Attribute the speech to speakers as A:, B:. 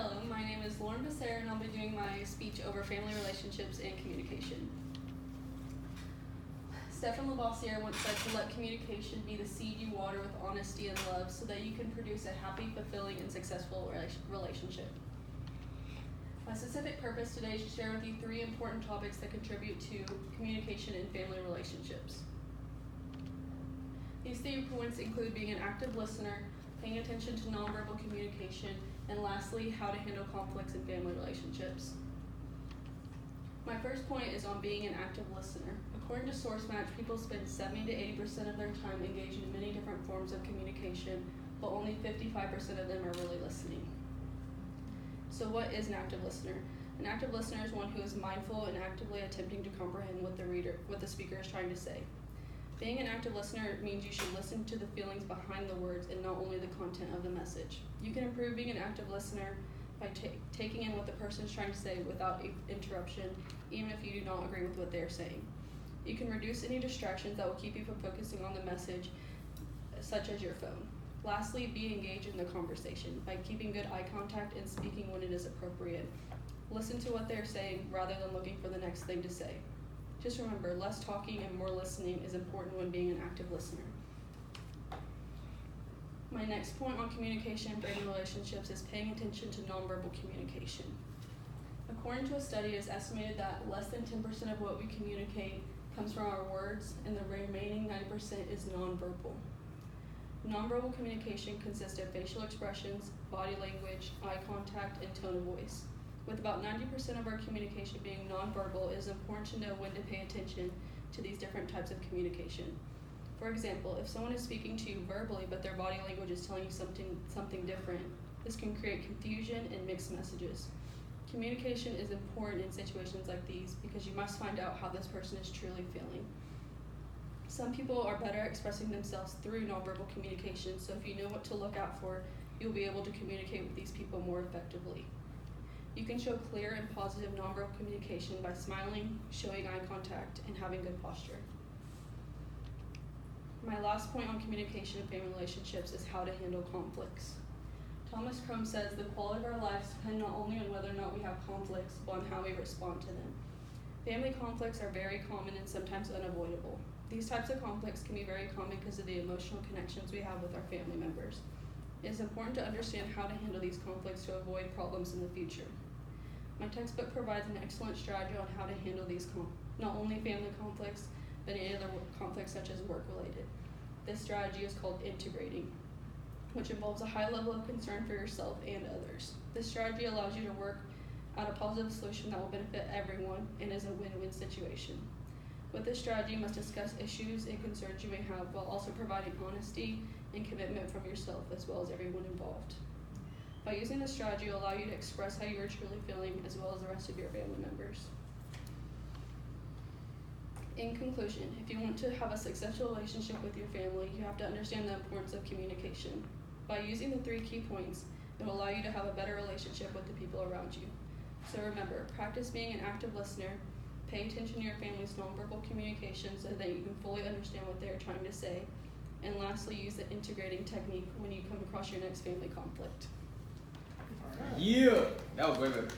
A: Hello, my name is Lauren Becerra and I'll be doing my speech over family relationships and communication. Stephen Lavoisier once said to let communication be the seed you water with honesty and love so that you can produce a happy, fulfilling, and successful relationship. My specific purpose today is to share with you 3 important topics that contribute to communication in family relationships. These 3 points include being an active listener, paying attention to nonverbal communication, and lastly, how to handle conflicts in family relationships. My first point is on being an active listener. According to SourceMatch, people spend 70 to 80% of their time engaged in many different forms of communication, but only 55% of them are really listening. So what is an active listener? An active listener is one who is mindful and actively attempting to comprehend what the speaker is trying to say. Being an active listener means you should listen to the feelings behind the words and not only the content of the message. You can improve being an active listener by taking in what the person is trying to say without interruption, even if you do not agree with what they are saying. You can reduce any distractions that will keep you from focusing on the message, such as your phone. Lastly, be engaged in the conversation by keeping good eye contact and speaking when it is appropriate. Listen to what they're saying rather than looking for the next thing to say. Just remember, less talking and more listening is important when being an active listener. My next point on communication in family relationships is paying attention to nonverbal communication. According to a study, it is estimated that less than 10% of what we communicate comes from our words, and the remaining 90% is nonverbal. Nonverbal communication consists of facial expressions, body language, eye contact, and tone of voice. With about 90% of our communication being nonverbal, it is important to know when to pay attention to these different types of communication. For example, if someone is speaking to you verbally but their body language is telling you something different, this can create confusion and mixed messages. Communication is important in situations like these because you must find out how this person is truly feeling. Some people are better at expressing themselves through nonverbal communication, so if you know what to look out for, you'll be able to communicate with these people more effectively. You can show clear and positive nonverbal communication by smiling, showing eye contact, and having good posture. My last point on communication in family relationships is how to handle conflicts. Thomas Crumb says the quality of our lives depend not only on whether or not we have conflicts, but on how we respond to them. Family conflicts are very common and sometimes unavoidable. These types of conflicts can be very common because of the emotional connections we have with our family members. It is important to understand how to handle these conflicts to avoid problems in the future. My textbook provides an excellent strategy on how to handle these not only family conflicts, but any other conflicts such as work-related. This strategy is called integrating, which involves a high level of concern for yourself and others. This strategy allows you to work out a positive solution that will benefit everyone and is a win-win situation. With this strategy, you must discuss issues and concerns you may have while also providing honesty and commitment from yourself as well as everyone involved. By using this strategy, it will allow you to express how you are truly feeling as well as the rest of your family members. In conclusion, if you want to have a successful relationship with your family, you have to understand the importance of communication. By using the 3 key points, it will allow you to have a better relationship with the people around you. So remember, practice being an active listener, pay attention to your family's nonverbal communication so that you can fully understand what they are trying to say, and lastly, use the integrating technique when you come across your next family conflict.
B: Yeah, that was way better.